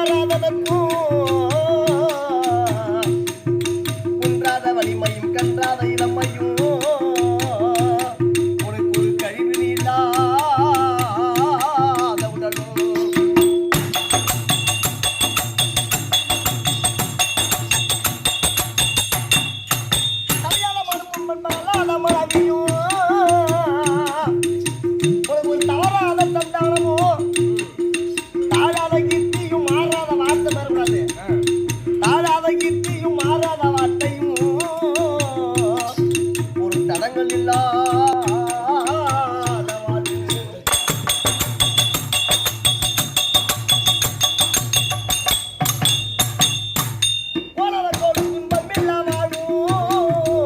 மாறாததற்கும் குன்றாத வலிமையும் கன்றாத இளமையும் உனக்கு ஒரு கழிவு இல்லாத உடலும் கல்யாணம் மனமும் தடங்கள் இல்லா